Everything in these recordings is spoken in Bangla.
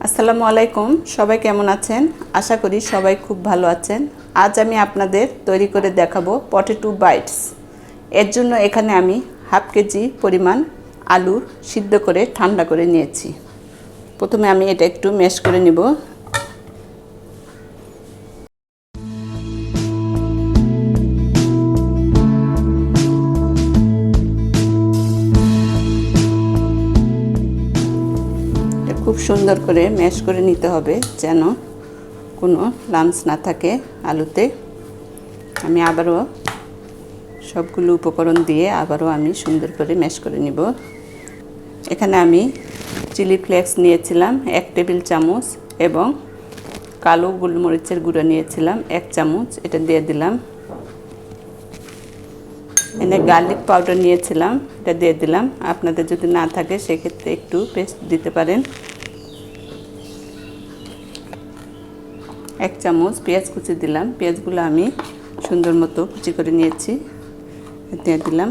আসসালামু আলাইকুম, সবাই কেমন আছেন? আশা করি সবাই খুব ভালো আছেন। আজ আমি আপনাদের তৈরি করে দেখাবো পটেটো বাইটস। এর জন্য এখানে আমি হাফ কেজি পরিমাণ আলু সিদ্ধ করে ঠান্ডা করে নিয়েছি। প্রথমে আমি এটা একটু ম্যাশ করে নিব। খুব সুন্দর করে ম্যাশ করে নিতে হবে যেন কোনো লাম্পস না থাকে আলুতে। আমি আবারও সবগুলো উপকরণ দিয়ে আমি সুন্দর করে ম্যাশ করে নিব। এখানে আমি চিলি ফ্লেক্স নিয়েছিলাম 1 টেবিল চামচ এবং কালো গোলমরিচের গুঁড়ো নিয়েছিলাম 1 চামচ, এটা দিয়ে দিলাম। এখানে গার্লিক পাউডার নিয়েছিলাম, এটা দিয়ে দিলাম। আপনাদের যদি না থাকে সেক্ষেত্রে একটু পেস্ট দিতে পারেন। 1 চামচ পেঁয়াজ কুচি দিলাম। পেঁয়াজগুলো আমি সুন্দর মতো কুচি করে নিয়েছি, দিয়ে দিলাম।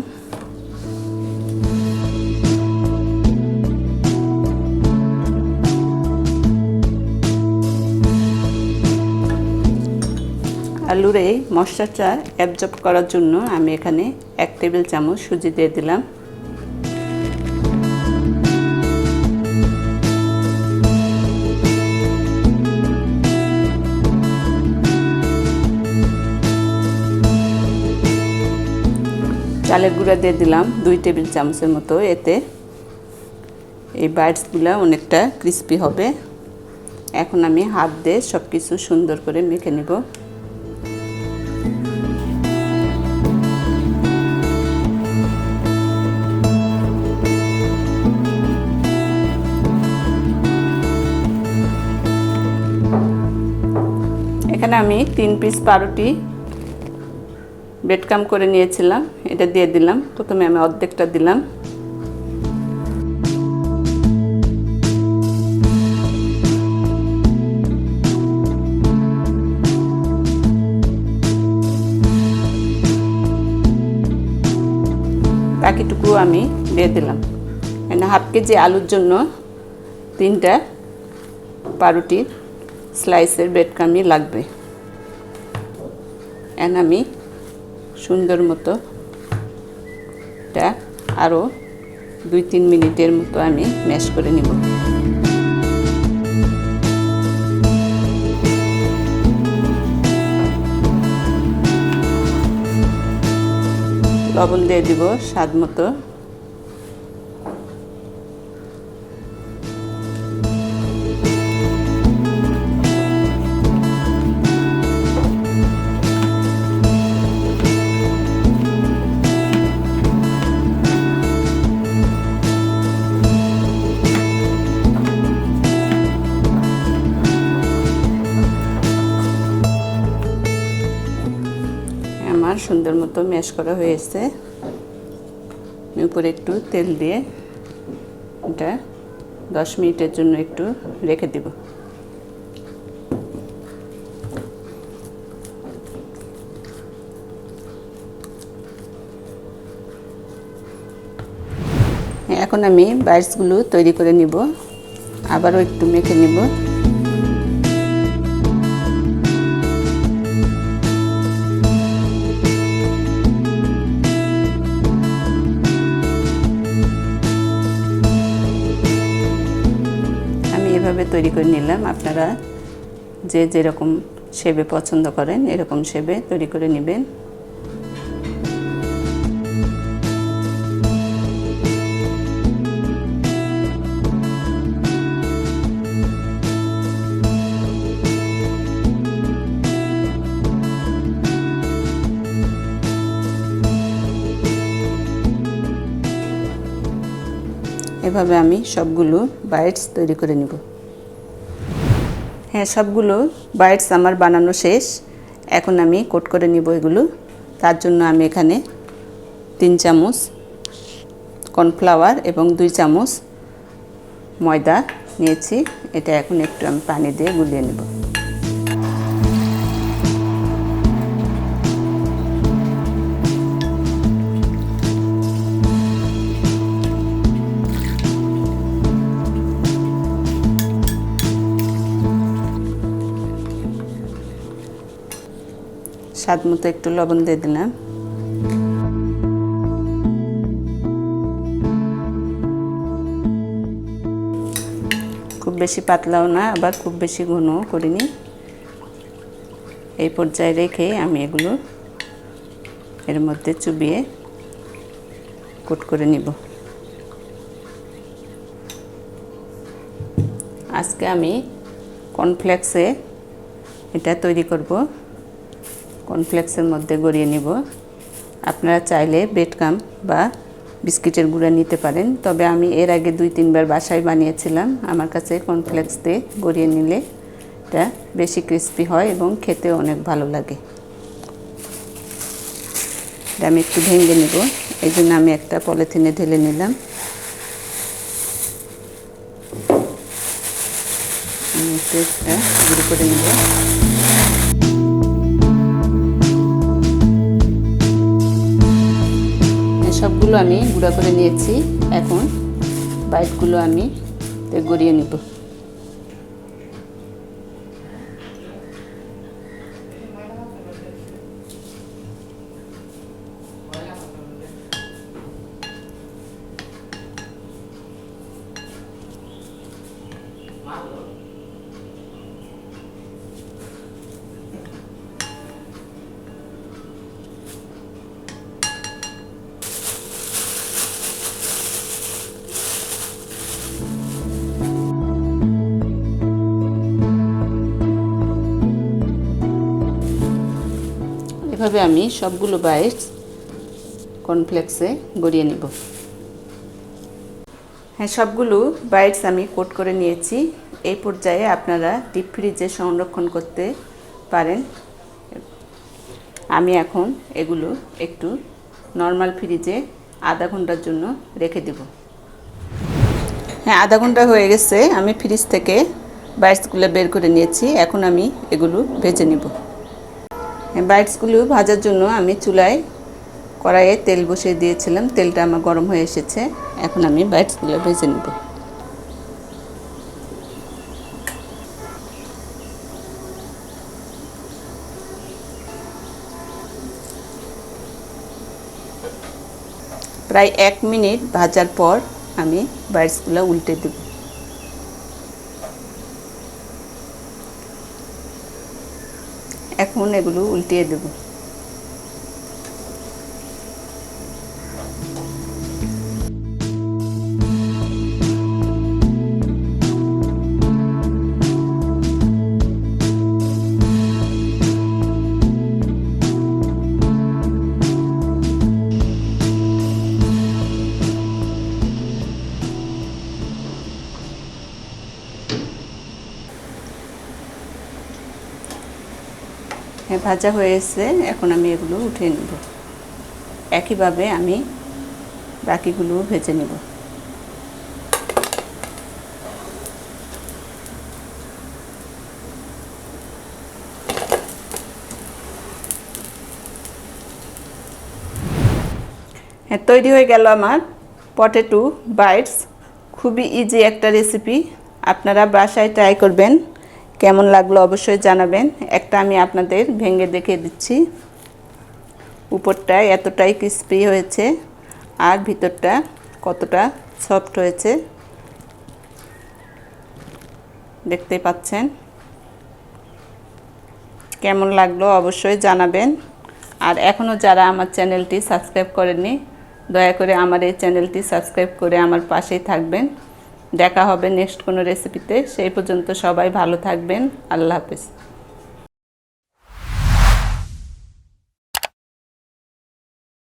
আলুর এই মশলাটা অ্যাবজর্ব করার জন্য আমি এখানে 1 টেবিল চামচ সুজি দিয়ে দিলাম। চালের গুঁড়া দিয়ে দিলাম 2 টেবিল চামচের মতো। এতে এই বাইটসগুলো অনেকটা ক্রিস্পি হবে। এখন আমি হাত দিয়ে সব কিছু সুন্দর করে মেখে নিব। এখানে আমি 3 পিস পাউরুটি ব্রেড করে নিয়েছিলাম, এটা দিয়ে দিলাম। প্রথমে আমি অর্ধেকটা দিলাম। বাকিটুকু আমি দিয়ে দিলাম। এখানে হাফ কেজি আলুর জন্য 3টা পাউরুটির স্লাইসের ব্রেড লাগবে। এখন আমি সুন্দর মতো এটা আরও 2-3 মিনিটের মতো আমি ম্যাশ করে নিব। লবণ দিয়ে দিব স্বাদ মতো। আমার সুন্দর মতো ম্যাশ করা হয়েছে। উপরে একটু তেল দিয়ে এটা 10 মিনিটের জন্য একটু রেখে দিব। এখন আমি বাইটসগুলো তৈরি করে নিব। আবারও একটু মেখে নিব। এভাবে তৈরি করে নিলাম। আপনারা যে যেরকম শেপে পছন্দ করেন এরকম শেপে তৈরি করে নেবেন। এভাবে আমি সবগুলো বাইটস তৈরি করে নিব। হ্যাঁ, সবগুলো বাইটস আমার বানানো শেষ। এখন আমি কোট করে নিব এগুলো। তার জন্য আমি এখানে 3 চামচ কর্নফ্লাওয়ার এবং 2 চামচ ময়দা নিয়েছি। এটা এখন একটু আমি পানি দিয়ে গুলিয়ে নেব। স্বাদমতো একটু লবণ দিয়ে দিলাম। খুব বেশি পাতলাও না, আবার খুব বেশি ঘনও করিনি। এই পর্যায়ে রেখে আমি এগুলো এর মধ্যে চুবিয়ে কোট করে নিব। আজকে আমি কর্নফ্লেক্সে এটা তৈরি করব। কর্নফ্লেক্সের মধ্যে গড়িয়ে নিব। আপনারা চাইলে ব্রেডক্রাম্ব বা বিস্কিটের গুঁড়া নিতে পারেন, তবে আমি এর আগে 2-3 বার বাসায় বানিয়েছিলাম। আমার কাছে কর্নফ্লেক্স দিয়ে গড়িয়ে নিলে এটা বেশি ক্রিস্পি হয় এবং খেতেও অনেক ভালো লাগে। এটা আমি একটু ভেঙে নিব, এই জন্য আমি একটা পলিথিনে ঢেলে নিলাম। আমি একটু এটা গুঁড়ো করে নিব। সবগুলো আমি গুঁড়া করে নিয়েছি। এখন বাইটগুলো আমি গড়িয়ে নিব। এভাবে আমি সবগুলো বাইটস কর্নফ্লেক্সে গড়িয়ে নিব। হ্যাঁ, সবগুলো বাইটস আমি কোট করে নিয়েছি। এই পর্যায়ে আপনারা ডিপ ফ্রিজে সংরক্ষণ করতে পারেন। আমি এখন এগুলো একটু নর্মাল ফ্রিজে আধা ঘন্টার জন্য রেখে দেব। হ্যাঁ, আধা ঘন্টা হয়ে গেছে। আমি ফ্রিজ থেকে বাইটসগুলো বের করে নিয়েছি। এখন আমি এগুলো ভেজে নিব। বাইটসগুলো ভাজার জন্য আমি চুলায় কড়াইয়ে তেল বসিয়ে দিয়েছিলাম। তেলটা আমার গরম হয়ে এসেছে। এখন আমি বাইটসগুলো ভেজে নেব। প্রায় 1 মিনিট ভাজার পর আমি বাইটসগুলো উল্টে দেব। এখন এগুলো উল্টিয়ে দেব। হ্যাঁ, ভাজা হয়েছে। এখন আমি এগুলো উঠিয়ে নেব। একইভাবে আমি বাকিগুলো ভেজে নেব। হ্যাঁ, তৈরি হয়ে গেল আমার পটেটো বাইটস। খুবই ইজি একটা রেসিপি। আপনারা বাসায় ট্রাই করবেন। কেমন লাগলো অবশ্যই জানাবেন। একটা আমি আপনাদের ভেঙে দেখিয়ে দিচ্ছি। উপরটায় এতটাই ক্রিস্পি হয়েছে আর ভিতরটা কতটা সফট হয়েছে দেখতে পাচ্ছেন। কেমন লাগলো অবশ্যই জানাবেন। আর এখনও যারা আমার চ্যানেলটি সাবস্ক্রাইব করেননি, দয়া করে আমার এই চ্যানেলটি সাবস্ক্রাইব করে আমার পাশেই থাকবেন। দেখা হবে নেক্সট কোনো রেসিপিতে। সেই পর্যন্ত সবাই ভালো থাকবেন। আল্লাহ হাফেজ।